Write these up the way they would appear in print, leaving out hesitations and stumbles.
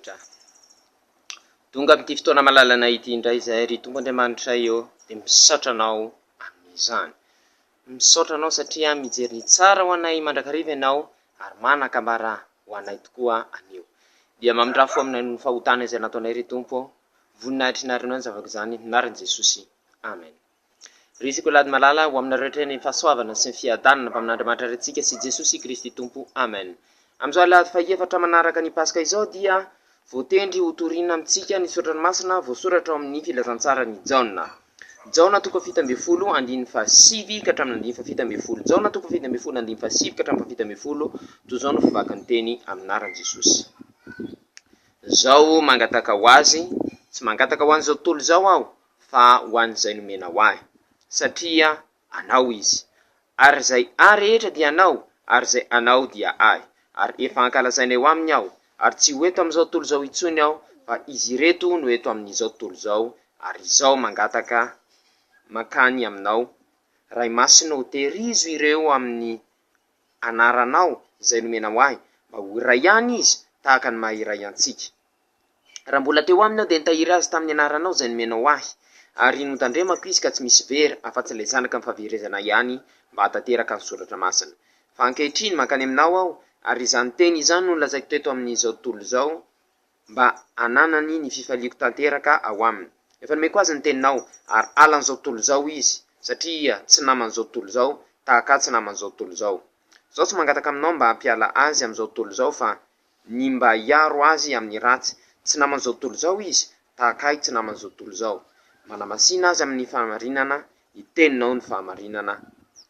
rehetra. Tonga amin'ity fotoana malalana ity indray izay ry Tompo Andriamanitra eo dia misaotra anao amin'izany. Misaotra anao satria mijery ny tsara ho anay mandrakariva ianao ary manakambara ho anay tokoa anio. Dia mamindrafo aminay ny fahotana izay nataonay ry Tompo, voninahitry narinao ny zavako izany, narin Jesosy. Amen. Risiko lady malala ho aminareo rehetra ny fahasoavana sy ny fiadanana mpamin'Andriamanitra rentsika sy Jesosy Kristy Tompo. Amen. Amin'izao alahady faha-efatra manaraka ny Pasika izao dia voatendry ho toriana amintsika ny soratra masina voasoratra ao amin'ny filazantsara ny Jaona. Jaona toko 7 andiny fa 7 ka hatramin'ny andiny fa 7. Jaona toko 7 andiny fa 7 ka hatramin'ny fa 7. Toy izao no fivakan'ny teny aminaran'i Jesosy. Zao mangataka ho azy, tsy mangataka ho an'izao tontolo izao aho, fa ho an'izay nomena ho ahy, satria anao izy. Ary izay ahy rehetra dia anao, ary izay anao dia ahy. Ary efa ankalazainay ho aminy aho, ary tsy ho eto amin'izao tontolo izao itsony aho, fa izy reto no eto amin'izao tontolo izao. Ary izao mangataka makany aminao, ray masina ho terizo ireo amin'ny anaranao izay nomena ho ahy, mba ho iray ihany izy tahaka ny maha iray antsika. Raha mbola teo aminy aho dia nitahiry azy tamin'ny anaranao izay nomena ho ahy, ary notandremako izy ka tsy misy vera afa-tsy ilay zanaka amin'ny fahaverezana ihany mba hatateraka ny soratra masina. Fa ankehitriny mankany aminao aho, ary izany teny izany no lazaiko teto amin'izao tontolo izao, mba ananany ny fifaliako tanteraka ao aminy. Efa nomeko azy ny teninao, ary alan'izao tontolo izao izy, satria tsy naman'izao tontolo izao tahaka tsy naman'izao tontolo izao. Izao tsy mangataka aminao mba hampiala azy amin'izao tontolo izao, fa ny mba hiaro azy amin'ny ratsy. Tsy naman'izao tontolo izao izy tahaka tsy naman'izao tontolo izao. Manamasina azy amin'ny fahamarinana, iteninao ny fahamarinana.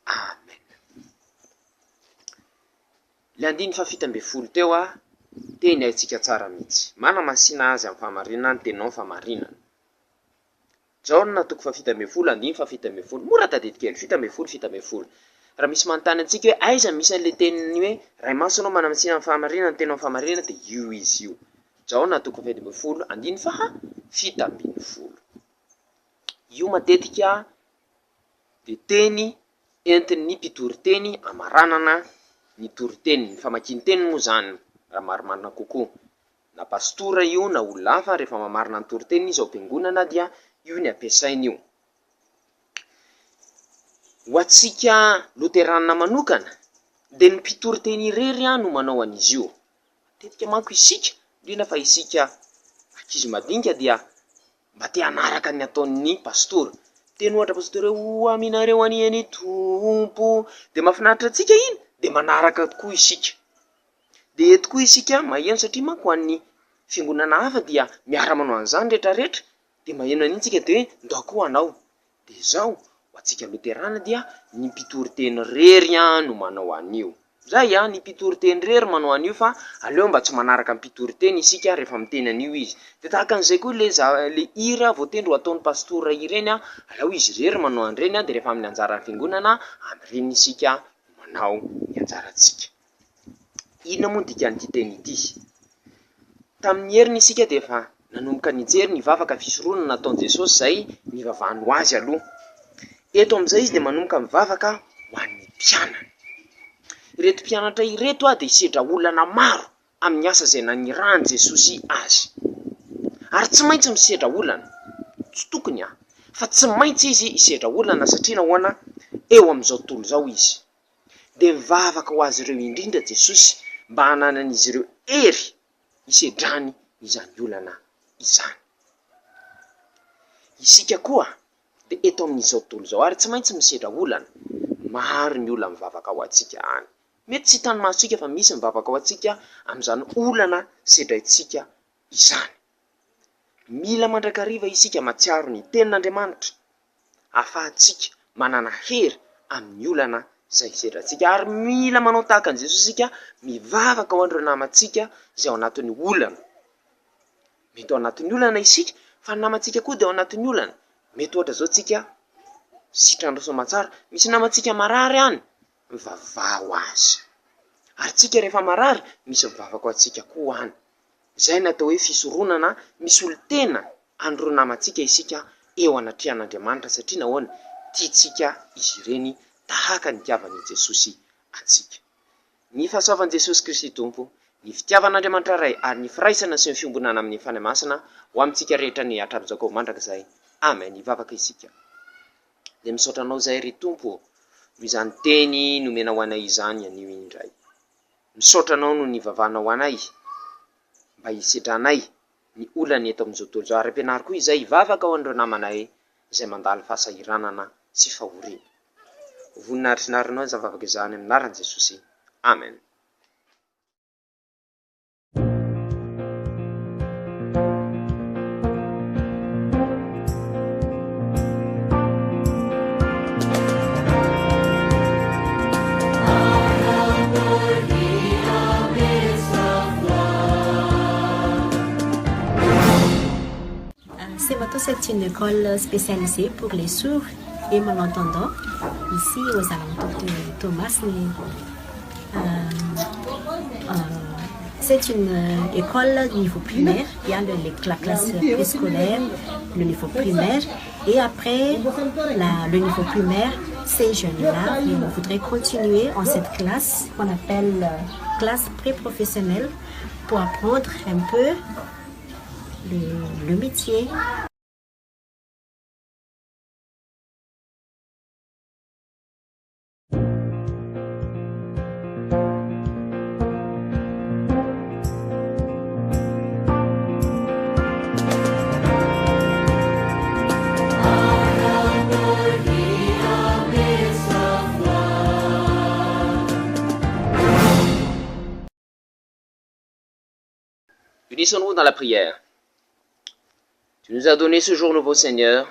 Amen. Le andiny fa 7 teo teny haitsika tsara mihitsy. Manamasina azy amin'ny fahamarinana, teninao ny fahamarinana. Jaona toko fa 7 andiny fa 7. Mora tadidi kely 7. Raha misy manontany antsika hoe aiza misy an'ilay teniny hoe ray masonao manamasina amin'ny fahamarinana, teninao ny fahamarinana, dia io izy io. Jaona toko 7 andiny fa 7. Io matetika dia teny entin'ny mpitory-teny amaranana ny tory-teny, ny famakian-teny moa izany raha marimarina kokoa. Na pastora io na olona hafa rehefa mamarina ny tory-teny izy ao am-piangonana dia io ny ampiasainy io. Ho antsika loterana manokana dia ny mpitory-teny irery no manao an'izy io. Matetika manko isika, indrindra fa isika ankizy madinika dia mba te hanaraka ny ataon'ny pastora. Teny ohatra pastora ho aminareo aniany Tompo, dia mahafinaritra antsika iny dia manaraka tokoa isika. Dia tokoa isika maheno satria manko an'ny fiangonana hafa dia miara-manao an'izany rehetrarehetra, dia maheno an'iny tsika dia hoe ndao koa anao. Dia izao ho antsika loterana dia ny mpitory-teny rery no manao an'io. Zay ny mpitory-teny rery manao an'io, fa aleo mba tsy manaraka ny mpitory-teny isika rehefa miteny an'io izy. Dia tahaka an'izay koa le hira voatendry ho ataon'ny pastora ireny, aleo izy rery manao an'ireny, dia rehefa amin'ny anjaran'ny fiangonana amin'ireny isika manao ny anjarantsika. Inona moa ny dikan'ity teny ity? Tamin'ny heriny isika dia efa nanomboka nijery ny vavaka fisoroana nataon'i Jesosy izay nivavahany ho azy aloha. Eto amin'izay izy dia manomboka mivavaka ho an'ny mpianana. Ireto mpianatra ireto dia isedra olana maro amin'ny asa izay nanirahan'i Jesosy azy. Ary tsy maintsy misedra olana, tsy tokony fa tsy maintsy izy isedra olana, satria nahoana eo amin'izao tontolo izao izy. Dia mivavaka ho azy ireo indrindra Jesosy mba hananan'izy ireo hery isedrany izany olana izany. Isika koa dia eto amin'izao tontolo izao, ary tsy maintsy misedra olana. Maro ny olona mivavaka ho antsika any. Mety tsy hitany masontsika fa misy mivavaka ho antsika amin'izany olana sedraitsika izany. Mila mandrakariva isika matsiaro ny tenin'Andriamanitra, ahafahantsika manana hery amin'ny olana izay sedratsika. Ary mila manao tahaka an'i Jesosy isika, mivavaka ho an'ireo namantsika izay ao anatin'ny olana. Mety ao anatin'ny olana isika, fa ny namantsika koa dia ao anatin'ny olana. Mety ohatra izao tsika sitrany Rasoamatsara, misy namantsika marary any, mivavaha ho azy. Ary tsika rehefa marary, misy mivavaka ho antsika koa any. Izay natao hoe fisoronana, misy olo-tena an'ireo namantsika isika eo anatrehan'Andriamanitra, satria nahoana tiantsika izy ireny tahaka ny itiavan'i Jesosy antsika. Ny fahasoavan'i Jesosy Kristy Tompo ny fitiavan'Andriamanitra ray ary ny firaisana sy ny fiombonana amin'ny fanamasina ho amintsika rehetra ny atrapy-jakao mandrakizay. Amen. Ivavaka isika. Dia misaotra anao zay ry Tompo, noho izany teny nomena ho anay izany anio indray. Misaotra anao no nivavahanao anay mba hisedranay ny olany eto amin'izao tontolo izao. Ary ampianary koa izay hivavaka ao andreo namanay izay mandalo fahasahiranana sy fahoriana. Voninahitry ny arinao izany vavaka izany amin'ny anaran'i Jesosy. Amen. Sémato, c'est une école spécialisée pour les sourds et malentendants. Ici, aux alentours de Thomas. C'est une école du niveau primaire. Il y a la classe préscolaire, le niveau primaire. Et après le niveau primaire, ces jeunes-là, ils voudraient continuer en cette classe qu'on appelle classe pré-professionnelle pour apprendre un peu le métier. Unissons-nous dans la prière. Tu nous as donné ce jour nouveau, Seigneur.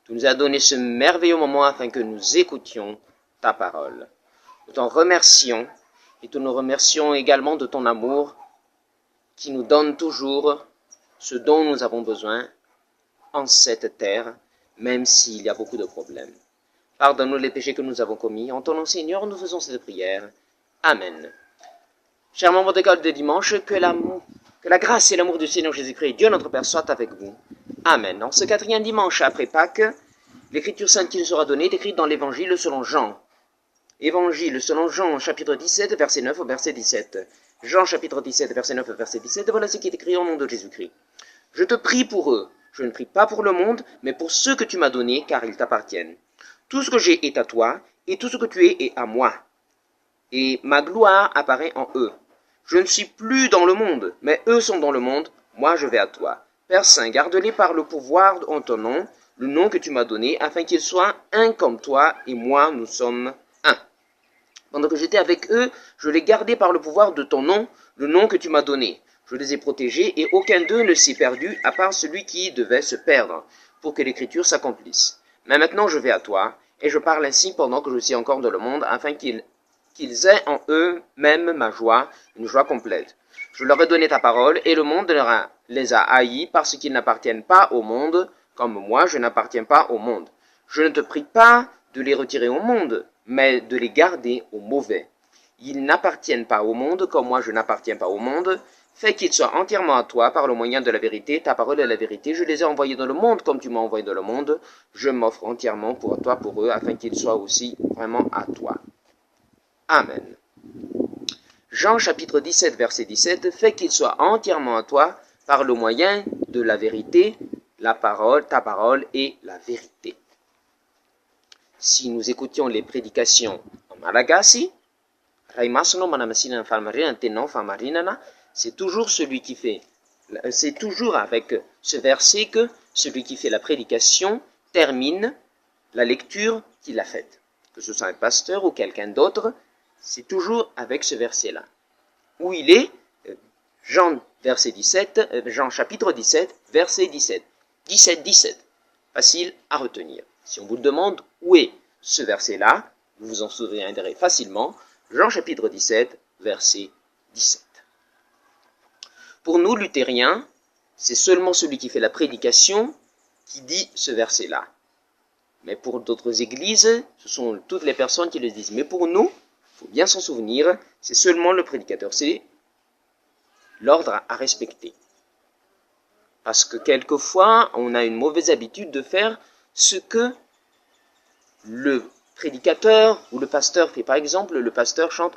Tu nous as donné ce merveilleux moment afin que nous écoutions ta parole. Nous t'en remercions et nous remercions également de ton amour qui nous donne toujours ce dont nous avons besoin en cette terre, même s'il y a beaucoup de problèmes. Pardonne-nous les péchés que nous avons commis. En ton nom, Seigneur, nous faisons cette prière. Amen. Chers membres d'école de dimanche, que la grâce et l'amour du Seigneur Jésus-Christ, Dieu notre Père, soient avec vous. Amen. En ce 4e dimanche après Pâques, l'écriture sainte qui nous sera donnée est écrite dans l'évangile selon Jean. Évangile selon Jean, chapitre 17, verset 9 au verset 17. Jean, chapitre 17, verset 9 au verset 17. Voilà ce qui est écrit au nom de Jésus-Christ. Je te prie pour eux. Je ne prie pas pour le monde, mais pour ceux que tu m'as donnés, car ils t'appartiennent. Tout ce que j'ai est à toi, et tout ce que tu es est à moi. Et ma gloire apparaît en eux. Je ne suis plus dans le monde, mais eux sont dans le monde, moi je vais à toi. Père Saint, garde-les par le pouvoir en ton nom, le nom que tu m'as donné, afin qu'ils soient un comme toi, et moi nous sommes un. Pendant que j'étais avec eux, je les gardais par le pouvoir de ton nom, le nom que tu m'as donné. Je les ai protégés, et aucun d'eux ne s'est perdu, à part celui qui devait se perdre, pour que l'écriture s'accomplisse. Mais maintenant je vais à toi, et je parle ainsi pendant que je suis encore dans le monde, afin qu'ils aient en eux-mêmes ma joie, une joie complète. Je leur ai donné ta parole, et le monde les a haïs parce qu'ils n'appartiennent pas au monde, comme moi je n'appartiens pas au monde. Je ne te prie pas de les retirer au monde, mais de les garder au mauvais. Ils n'appartiennent pas au monde, comme moi je n'appartiens pas au monde. Fais qu'ils soient entièrement à toi par le moyen de la vérité. Ta parole est la vérité. Je les ai envoyés dans le monde comme tu m'as envoyé dans le monde. Je m'offre entièrement pour toi, pour eux, afin qu'ils soient aussi vraiment à toi. Amen. Jean chapitre 17, verset 17, fais qu'il soit entièrement à toi par le moyen de la vérité, la parole, ta parole et la vérité. Si nous écoutions les prédications en malagasy, c'est toujours celui qui fait, c'est toujours avec ce verset que celui qui fait la prédication termine la lecture qu'il a faite. Que ce soit un pasteur ou quelqu'un d'autre, c'est toujours avec ce verset-là. Où il est, Jean chapitre 17, verset 17. 17, 17. Facile à retenir. Si on vous demande où est ce verset-là, vous vous en souviendrez facilement. Jean chapitre 17, verset 17. Pour nous, luthériens, c'est seulement celui qui fait la prédication qui dit ce verset-là. Mais pour d'autres églises, ce sont toutes les personnes qui le disent. Mais pour nous, il faut bien s'en souvenir, c'est seulement le prédicateur. C'est l'ordre à respecter. Parce que quelquefois, on a une mauvaise habitude de faire ce que le prédicateur ou le pasteur fait par exemple, le pasteur chante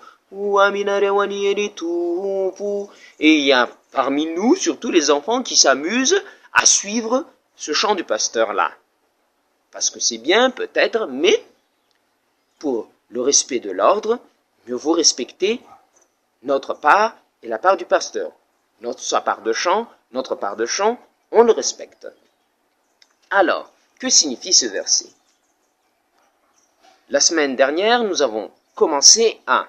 et il y a parmi nous surtout les enfants qui s'amusent à suivre ce chant du pasteur là. Parce que c'est bien peut-être, mais pour le respect de l'ordre, mieux vaut respecter notre part et la part du pasteur. Sa part de chant, notre part de chant, on le respecte. Alors, que signifie ce verset? La semaine dernière, nous avons commencé à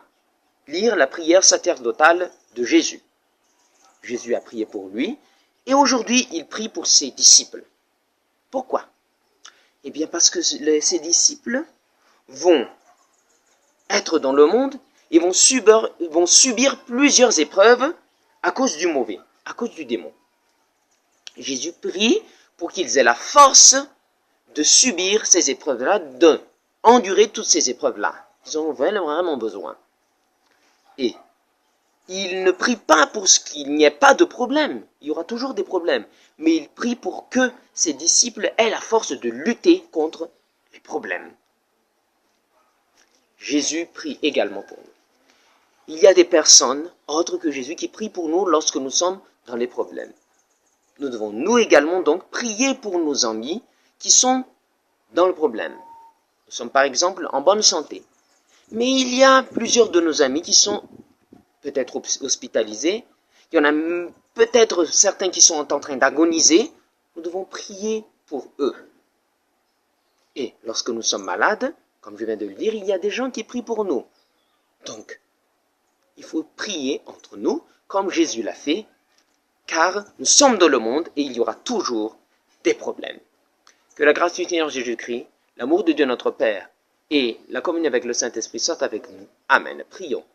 lire la prière sacerdotale de Jésus. Jésus a prié pour lui, et aujourd'hui, il prie pour ses disciples. Pourquoi? Eh bien, parce que ses disciples vont être dans le monde et vont subir plusieurs épreuves à cause du mauvais, à cause du démon. Jésus prie pour qu'ils aient la force de subir ces épreuves-là, d'endurer toutes ces épreuves-là. Ils en ont vraiment besoin. Et il ne prie pas pour ce qu'il n'y ait pas de problème. Il y aura toujours des problèmes. Mais il prie pour que ses disciples aient la force de lutter contre les problèmes. Jésus prie également pour nous. Il y a des personnes autres que Jésus qui prient pour nous lorsque nous sommes dans les problèmes. Nous devons nous également donc prier pour nos amis qui sont dans le problème. Nous sommes par exemple en bonne santé. Mais il y a plusieurs de nos amis qui sont peut-être hospitalisés. Il y en a peut-être certains qui sont en train d'agoniser. Nous devons prier pour eux. Et lorsque nous sommes malades, comme je viens de le dire, il y a des gens qui prient pour nous. Donc, il faut prier entre nous, comme Jésus l'a fait, car nous sommes dans le monde et il y aura toujours des problèmes. Que la grâce du Seigneur Jésus-Christ, l'amour de Dieu notre Père et la communion avec le Saint-Esprit soient avec nous. Amen. Prions.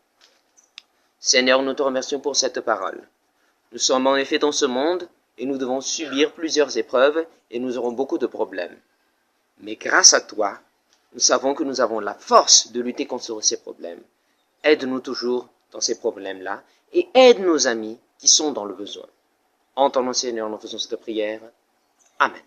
Seigneur, nous te remercions pour cette parole. Nous sommes en effet dans ce monde et nous devons subir plusieurs épreuves et nous aurons beaucoup de problèmes. Mais grâce à toi, nous savons que nous avons la force de lutter contre ces problèmes. Aide-nous toujours dans ces problèmes-là et aide nos amis qui sont dans le besoin. En ton nom, Seigneur, nous faisons cette prière. Amen.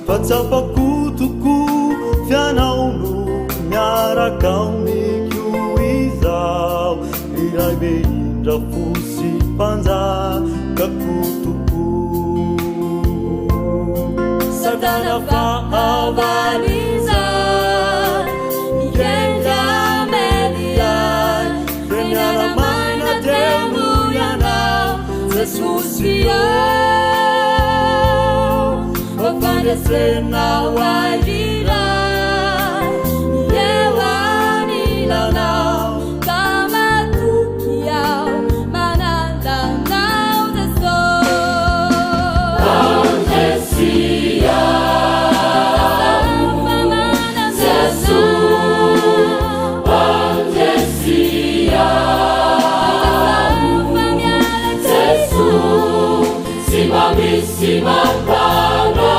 fatsapakotoko fianaono miarakaonekio izao iray be indra fosy mpanjakakotoko Satana fahavaliza mikenga meliai Premiara maina temuniana Jesusio Ofandesena walira Yewani launau Kama tukiau Mananda nau deso Pandesia Simamissima pana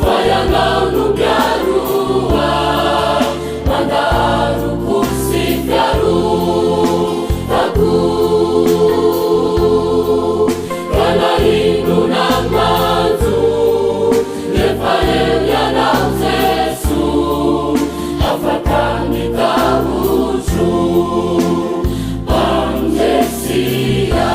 Wayangau nugarua Mandaru kursi piaru Taku Kana inu na manzu Lefael ya na Jesu Afakani tahuju Pandesia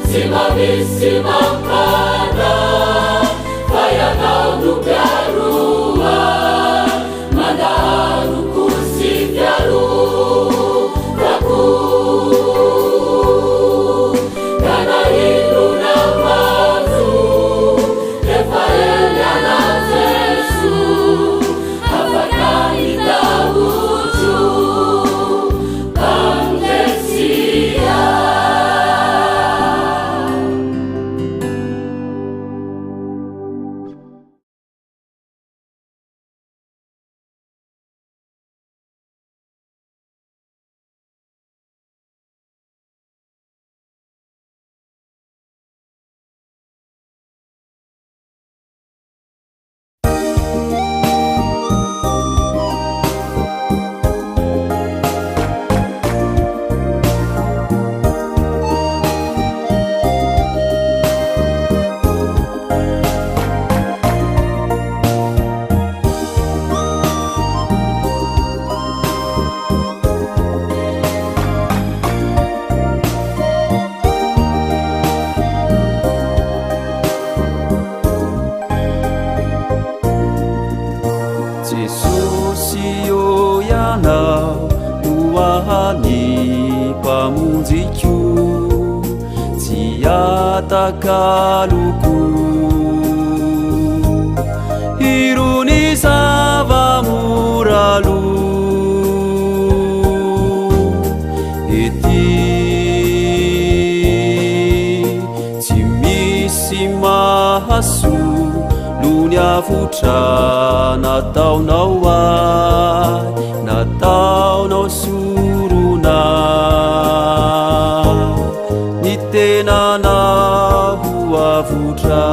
Simamissima pana Wayangau nugarua Mandaru kursi piaru Taku Kana inu na mazu Lefael ya na Jesu Afakani tahuju Pandesia pamunziku tiatakaluku iruni savamuralu eti timisy mahaso luniavutra nataonao ay nataonao suruna ny tenanao avutra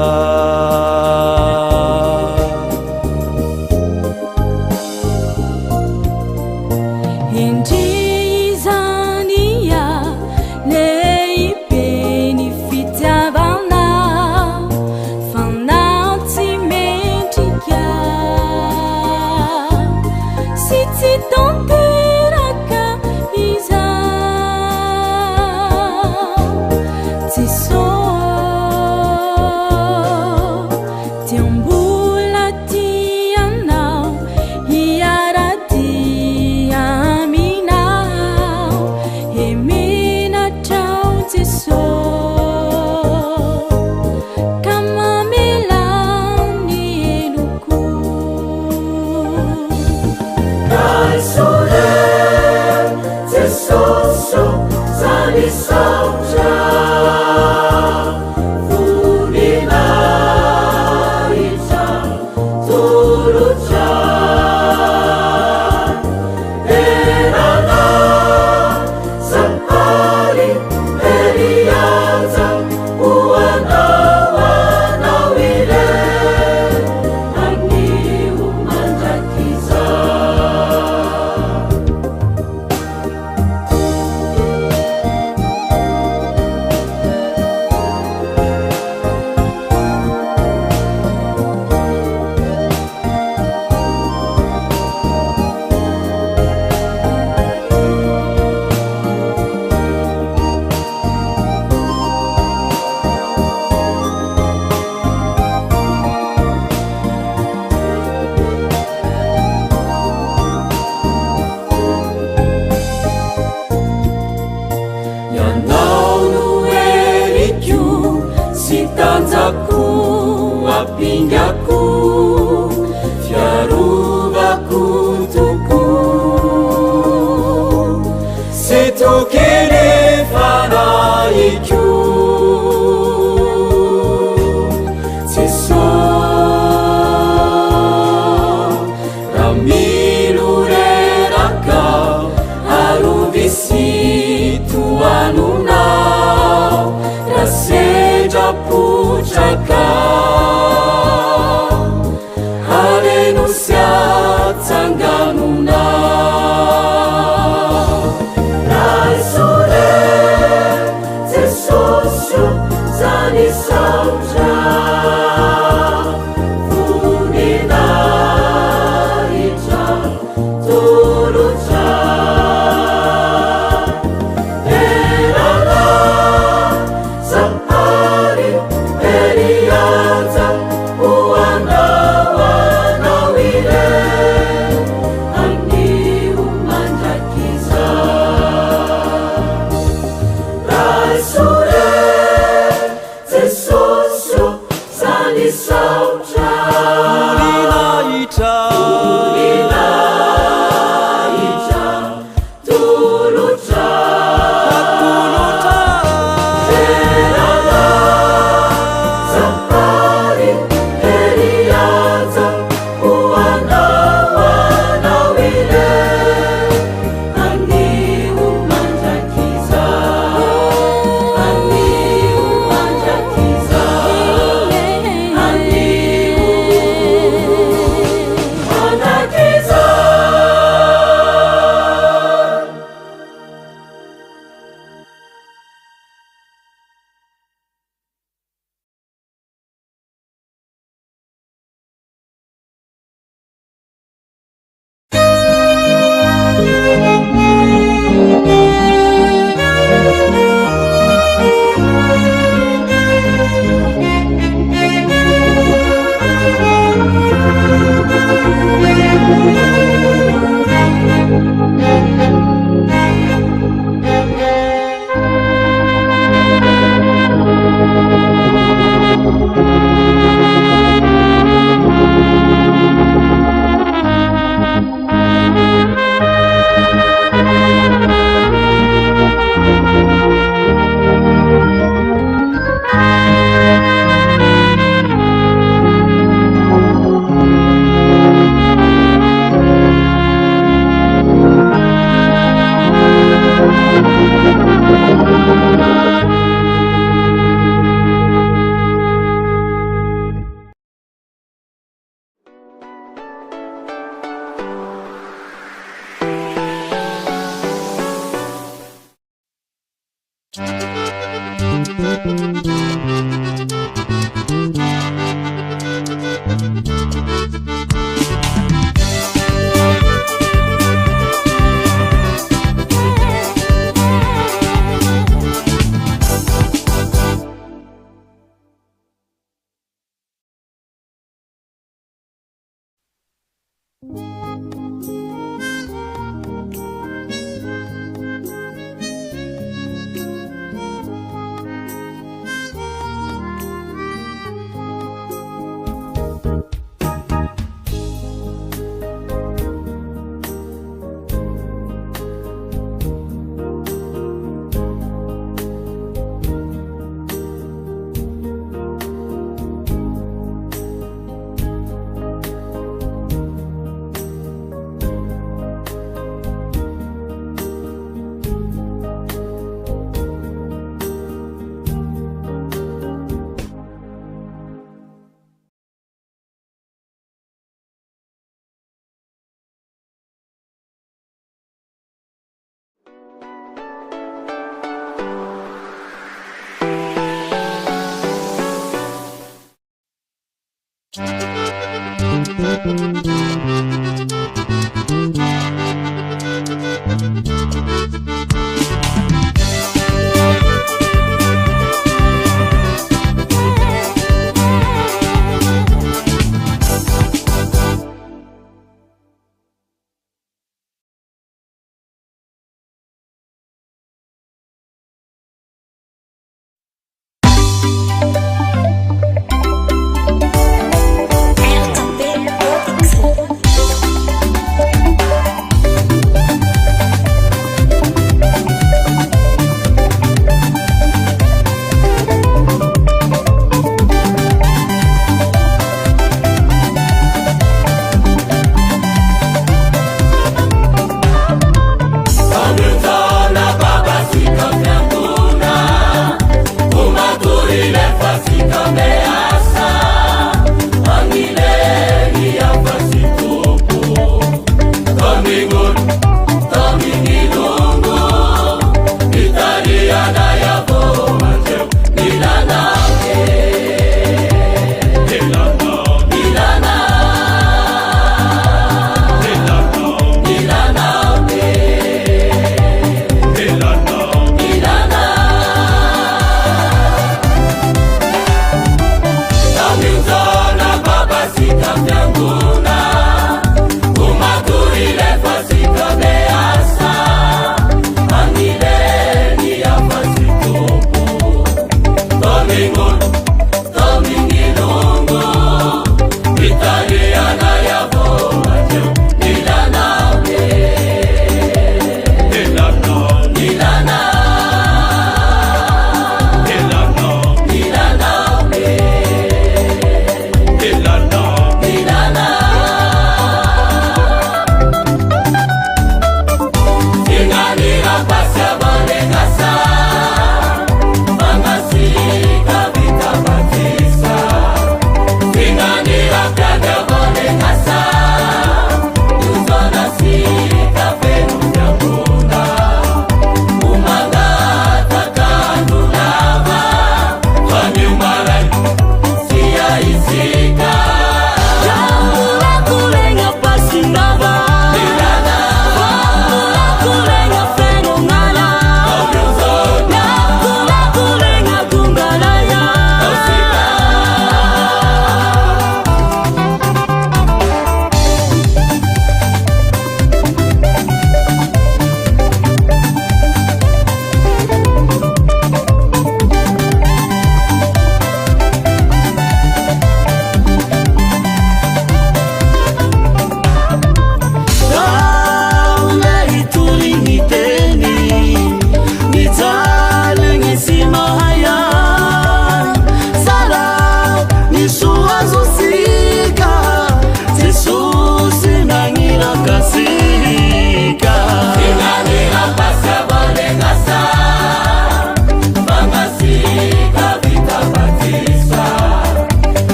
Tiambula tianau hiarati amina tokeny fanaiko Jesosy raha milo reraka arovisi toanonao raha sedra potraka aleno sy atsanganonao raisore Jesosy zany saotra voninahitra tolotra erala sahary eriaja hoanao anao ire anio mandrakiza raisore Jesosy zany saotra voninahitra tolotra erala sahary eriaja hoanao anao ire anio mandrakiza anio mandrakiza anio mandrakiza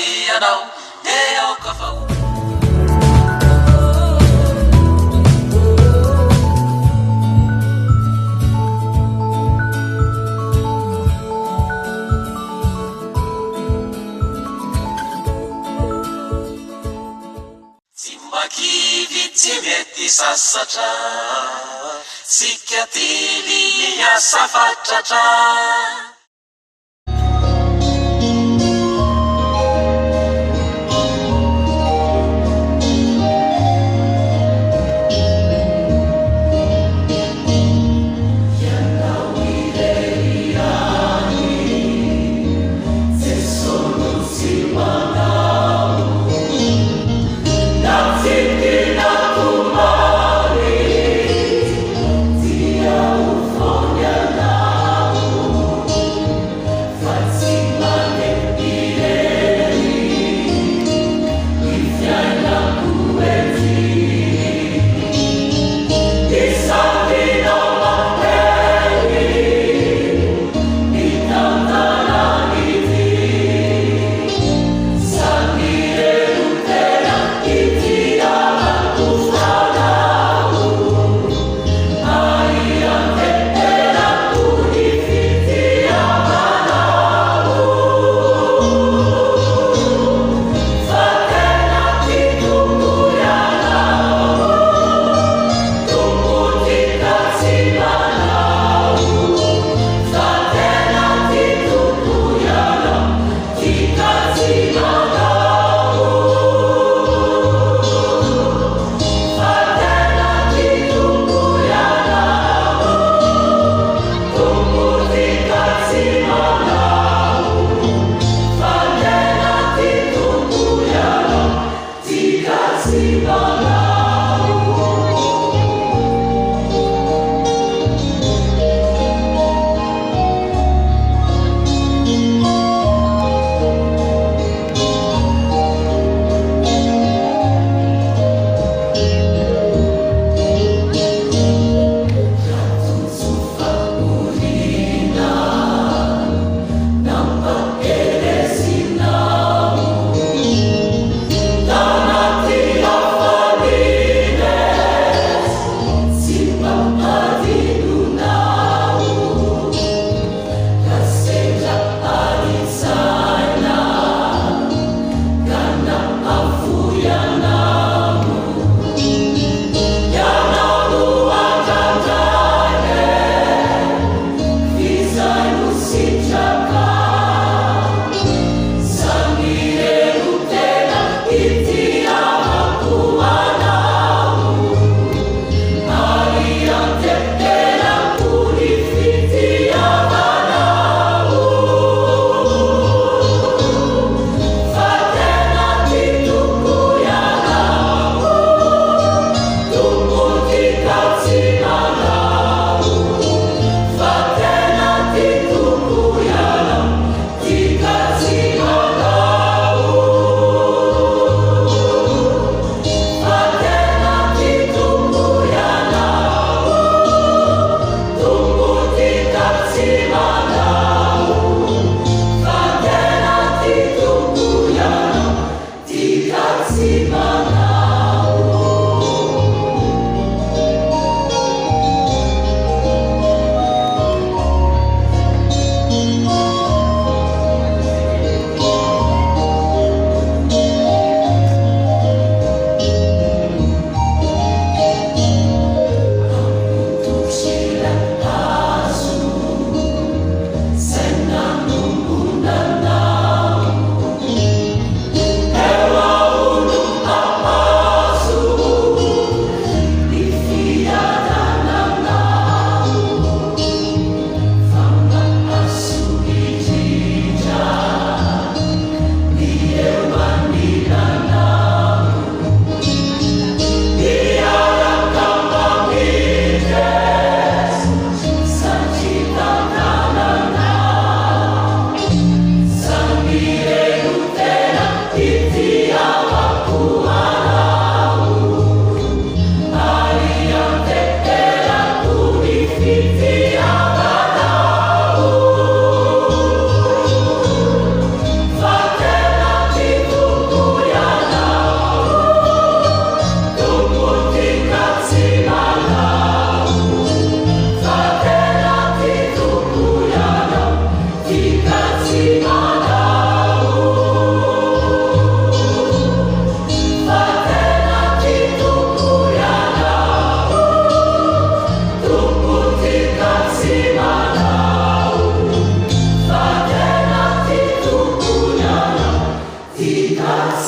ianao dia aoka fao tsy makivy tsy mety sasatra sika tily asa fatratra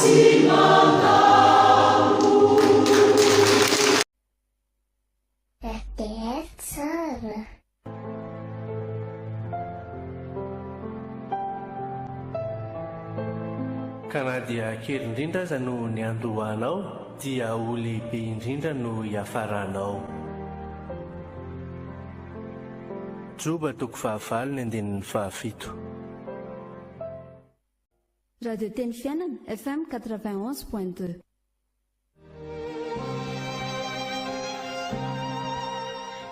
ka na dia kely indrindra aza no ny andohanao dia ho lehibe indrindra no hiafaranao. Joba toko fahavalo ny andinin'ny fahafito. Radio Teny Fiainana FM 91.2.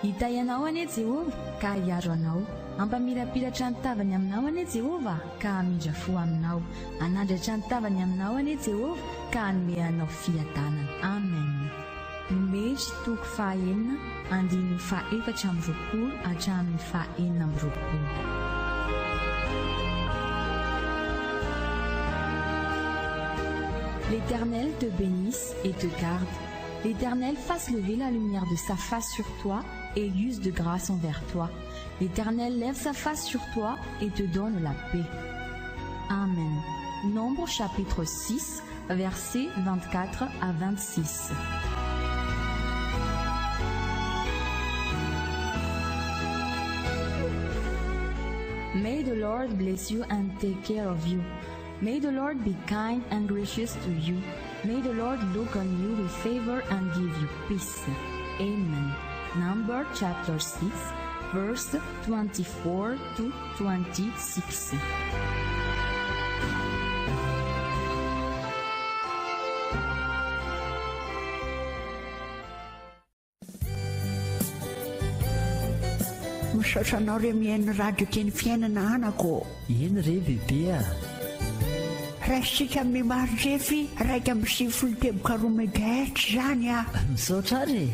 Hita ianao anie Jehova ka hiaro anao, ampamirapiratra ny tavany aminao anie Jehova ka hamindra fo aminao, anandratra ny tavany aminao anie Jehova ka hanome anao fiadanana. Amen. Numeri toko fahaenina andininy fahaefatra amby roapolo hatramin'ny fahaenina amby roapolo. L'Éternel te bénisse et te garde. L'Éternel fasse lever la lumière de sa face sur toi et use de grâce envers toi. L'Éternel lève sa face sur toi et te donne la paix. Amen. Nombre chapitre 6, versets 24 à 26. May the Lord bless you and take care of you. May the Lord be kind and gracious to you. May the Lord look on you with favor and give you peace. Amen. Number chapter 6, verse 24 to 26. Misaotra anao re mihaino radio Teny Fiainana anako. Eny re bebea. Raisitsika amin'ny maro refy raika amin'ny 7 teboka 2 megahertz zany a. Misaotra re.